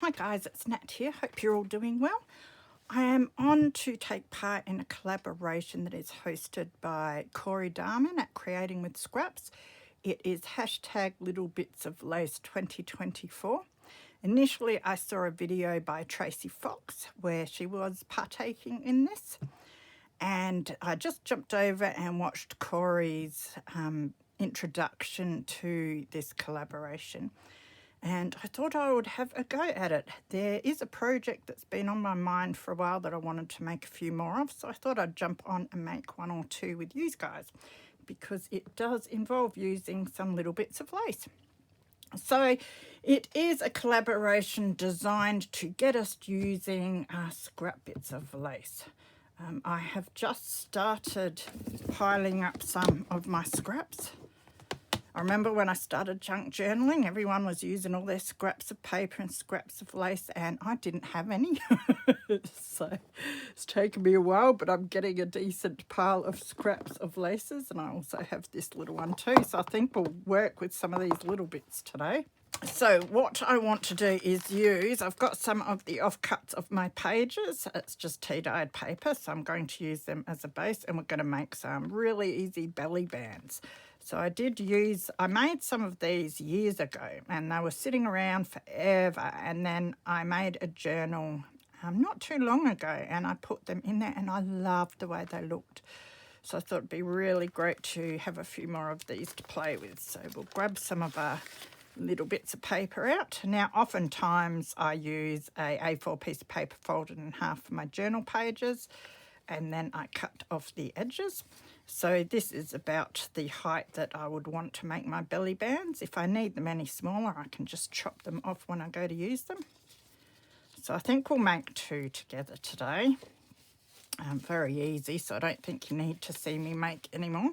Hi guys, it's Nat here. Hope you're all doing well. I am on to take part in a collaboration that is hosted by Corey Darman at Creating with Scraps. It is hashtag Little Bits of Lace 2024. Initially, I saw a video by Tracy Fox where she was partaking in this, and I just jumped over and watched Corey's introduction to this collaboration. And I thought I would have a go at it. There is a project that's been on my mind for a while that I wanted to make a few more of, so I thought I'd jump on and make one or two with you guys, because it does involve using some little bits of lace. So it is a collaboration designed to get us using scrap bits of lace. I have just started piling up some of my scraps. I remember when I started junk journaling, everyone was using all their scraps of paper and scraps of lace, and I didn't have any. So it's taken me a while, but I'm getting a decent pile of scraps of laces, and I also have this little one too. So I think we'll work with some of these little bits today. So what I want to do is I've got some of the offcuts of my pages. It's just tea-dyed paper, so I'm going to use them as a base, and we're going to make some really easy belly bands. So I made some of these years ago, and they were sitting around forever, and then I made a journal not too long ago, and I put them in there, and I loved the way they looked. So I thought it'd be really great to have a few more of these to play with. So we'll grab some of our little bits of paper out. Now, oftentimes I use a A4 piece of paper folded in half for my journal pages, and then I cut off the edges. So this is about the height that I would want to make my belly bands. If I need them any smaller, I can just chop them off when I go to use them. So I think we'll make two together today. Very easy, so I don't think you need to see me make any more.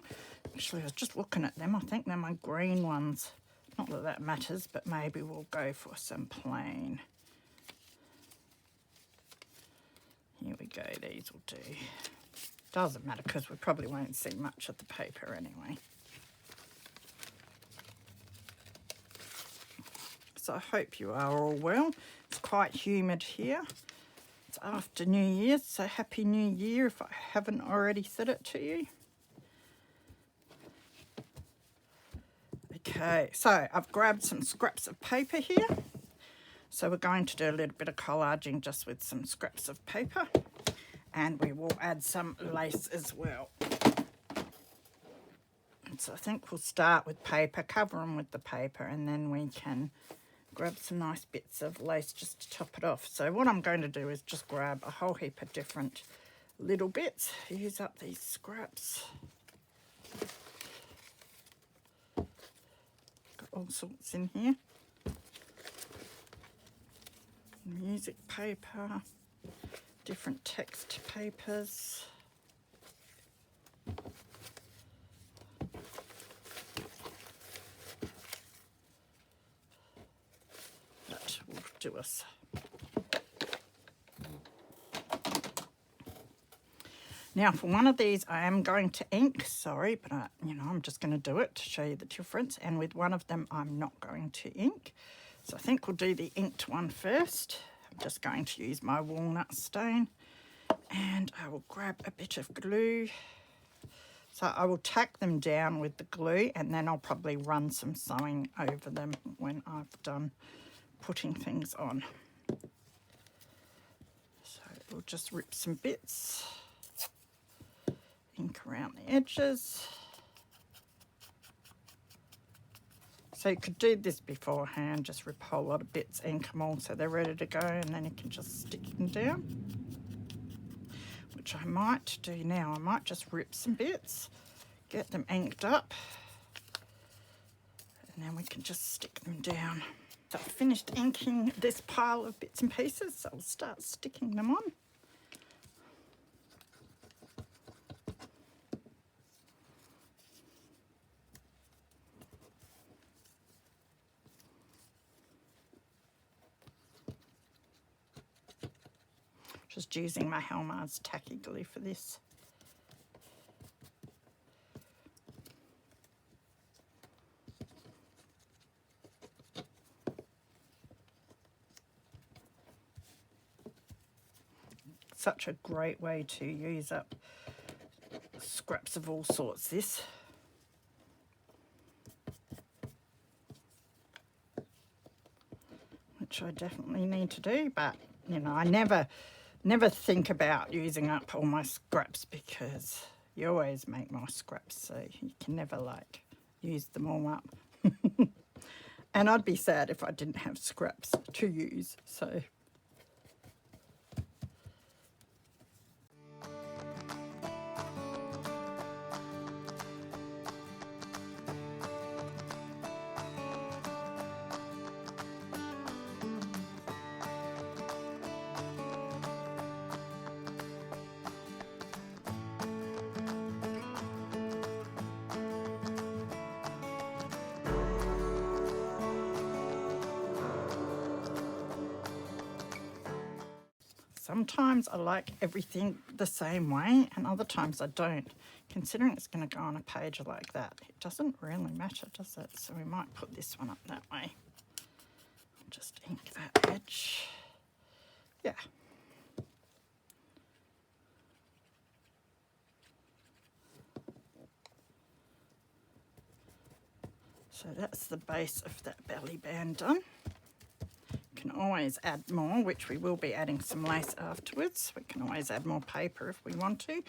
Actually, I was just looking at them. I think they're my green ones. Not that that matters, but maybe we'll go for some plain. Here we go, these will do. Doesn't matter because we probably won't see much of the paper anyway. So I hope you are all well. It's quite humid here. It's after New Year's, so Happy New Year if I haven't already said it to you. Okay, so I've grabbed some scraps of paper here. So we're going to do a little bit of collaging just with some scraps of paper. And we will add some lace as well. So I think we'll start with paper, cover them with the paper, and then we can grab some nice bits of lace just to top it off. So what I'm going to do is just grab a whole heap of different little bits, use up these scraps. Got all sorts in here. Music paper. Different text papers. That will do us. Now for one of these I am going to ink, sorry, but I'm just going to do it to show you the difference, and with one of them I'm not going to ink. So I think we'll do the inked one first. I'm just going to use my walnut stain, and I will grab a bit of glue. So I will tack them down with the glue, and then I'll probably run some sewing over them when I've done putting things on. So we'll just rip some bits, ink around the edges. So you could do this beforehand, just rip a whole lot of bits, ink them all so they're ready to go, and then you can just stick them down, which I might do now. I might just rip some bits, get them inked up, and then we can just stick them down. So I've finished inking this pile of bits and pieces, so I'll start sticking them on. Just using my Helmar's tacky glue for this. such a great way to use up scraps of all sorts, this. Which I definitely need to do, but you know, I never think about using up all my scraps because you always make more scraps, so you can never like use them all up. And I'd be sad if I didn't have scraps to use, so. Sometimes I like everything the same way and other times I don't. Considering it's going to go on a page like that, it doesn't really matter, does it? So we might put this one up that way. Just ink that edge. Yeah. So that's the base of that belly band done. Can always add more, which we will be adding some lace afterwards. We can always add more paper if we want to.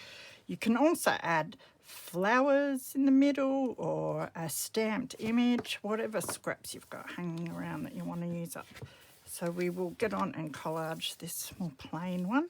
You can also add flowers in the middle or a stamped image, whatever scraps you've got hanging around that you want to use up. So we will get on and collage this more plain one.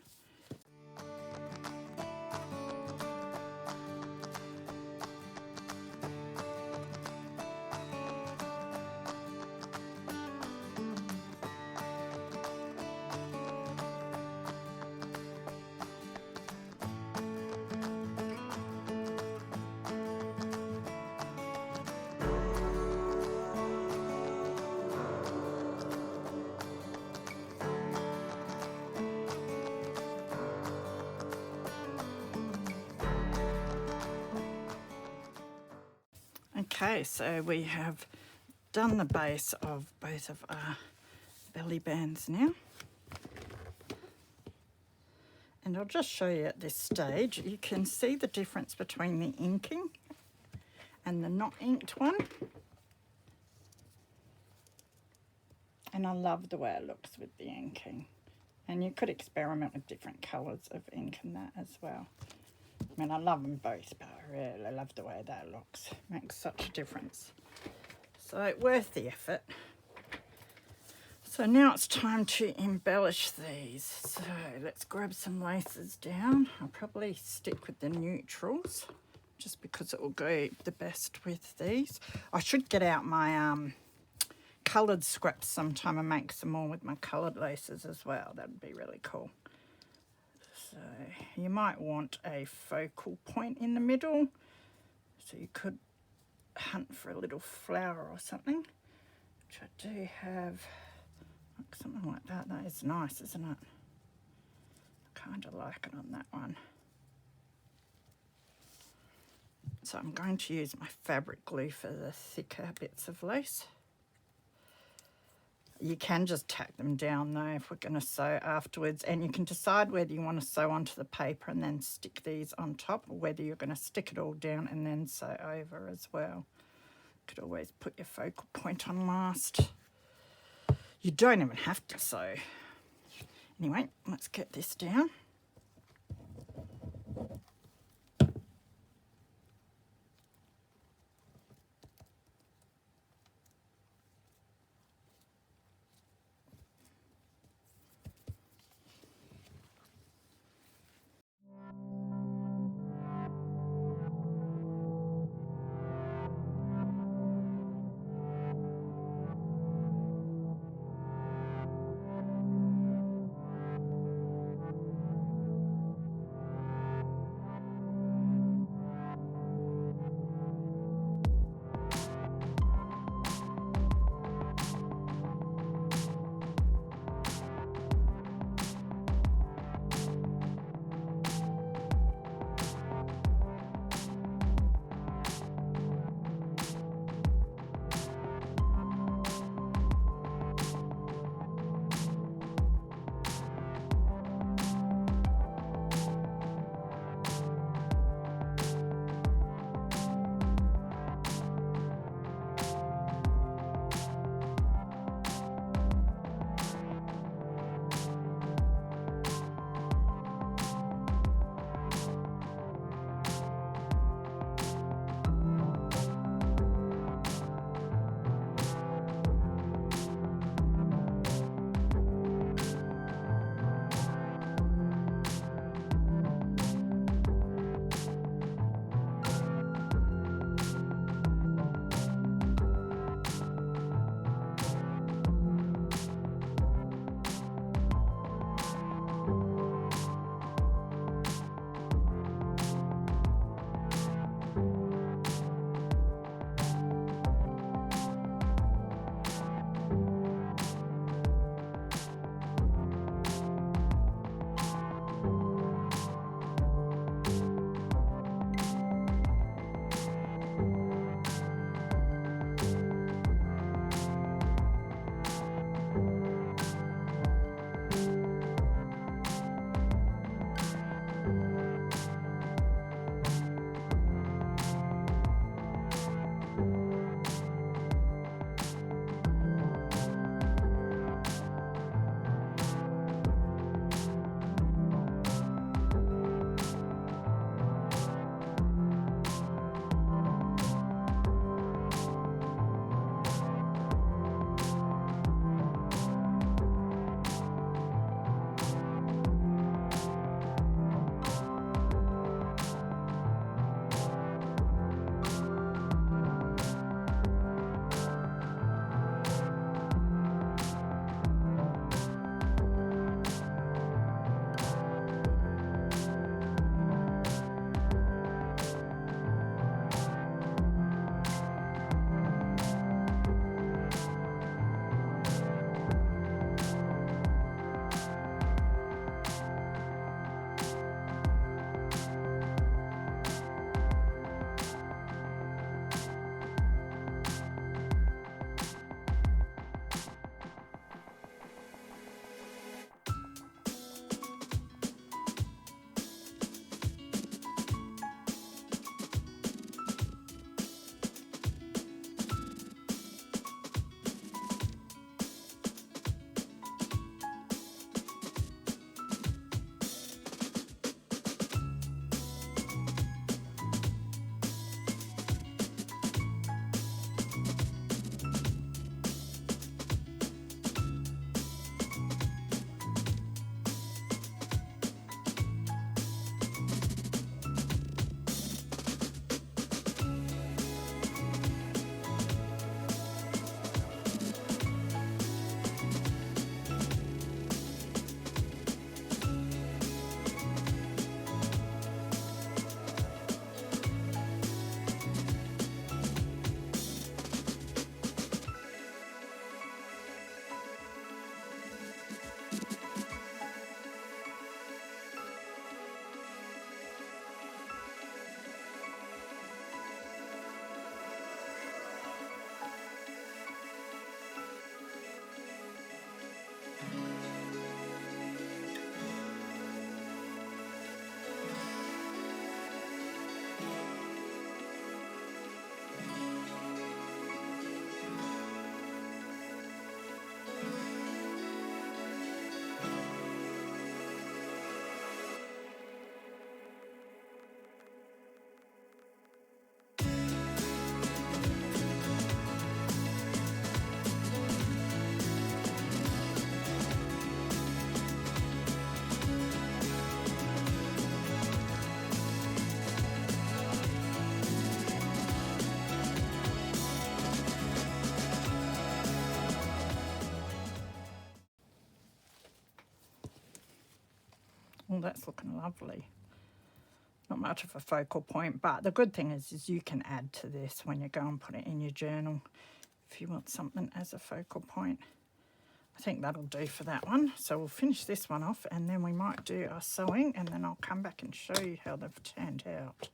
Okay, so we have done the base of both of our belly bands now. And I'll just show you at this stage, you can see the difference between the inking and the not inked one. And I love the way it looks with the inking. And you could experiment with different colours of ink in that as well. I mean, I love them both, but I really love the way that looks. Makes such a difference. So, worth the effort. So now it's time to embellish these. So let's grab some laces down. I'll probably stick with the neutrals, just because it will go the best with these. I should get out my coloured scraps sometime and make some more with my coloured laces as well. That would be really cool. So you might want a focal point in the middle. So you could hunt for a little flower or something, which I do have. Like something like that. That is nice, isn't it? I kind of like it on that one. So I'm going to use my fabric glue for the thicker bits of lace. You can just tack them down though if we're going to sew afterwards, and you can decide whether you want to sew onto the paper and then stick these on top, or whether you're going to stick it all down and then sew over as well. You could always put your focal point on last. You don't even have to sew. Anyway, let's get this down. Oh, that's looking lovely. Not much of a focal point, but the good thing is you can add to this when you go and put it in your journal if you want something as a focal point. I think that'll do for that one. So we'll finish this one off and then we might do our sewing, and then I'll come back and show you how they've turned out.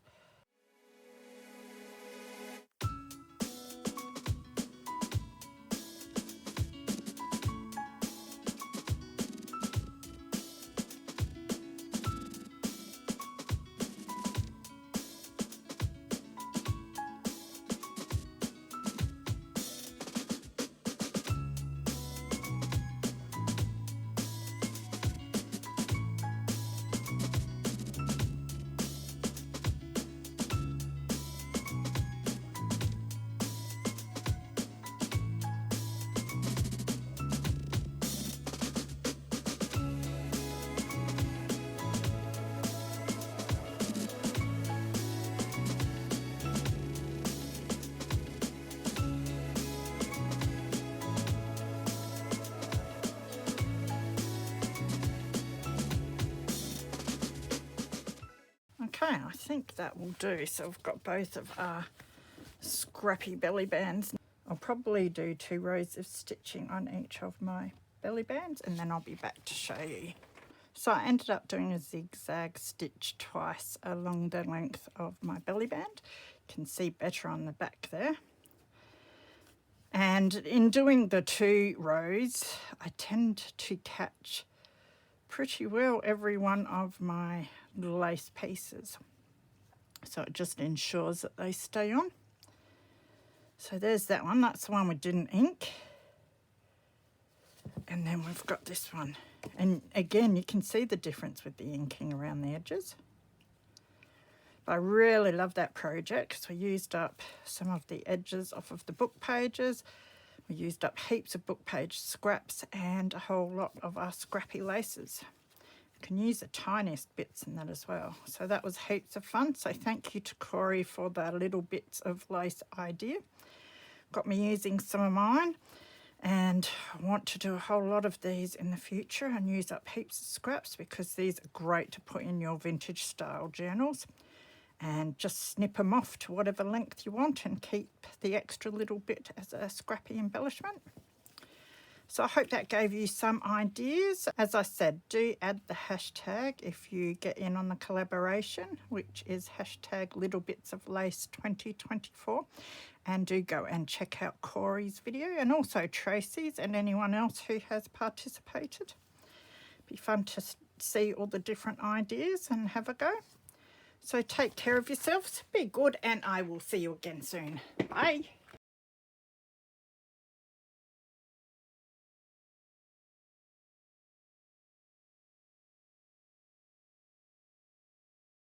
Okay, I think that will do. So we've got both of our scrappy belly bands. I'll probably do 2 rows of stitching on each of my belly bands, and then I'll be back to show you. So I ended up doing a zigzag stitch twice along the length of my belly band. You can see better on the back there. And in doing the 2 rows, I tend to catch pretty well every one of my lace pieces. So it just ensures that they stay on. So there's that one. That's the one we didn't ink. And then we've got this one. And again, you can see the difference with the inking around the edges. But I really love that project because we used up some of the edges off of the book pages. We used up heaps of book page scraps and a whole lot of our scrappy laces. You can use the tiniest bits in that as well. So that was heaps of fun. So thank you to Corey for the little bits of lace idea. Got me using some of mine, and I want to do a whole lot of these in the future and use up heaps of scraps because these are great to put in your vintage style journals, and just snip them off to whatever length you want and keep the extra little bit as a scrappy embellishment. So I hope that gave you some ideas. As I said, do add the hashtag if you get in on the collaboration, which is hashtag littlebitsoflace2024. And do go and check out Corey's video and also Tracy's and anyone else who has participated. Be fun to see all the different ideas and have a go. So take care of yourselves, be good, and I will see you again soon. Bye.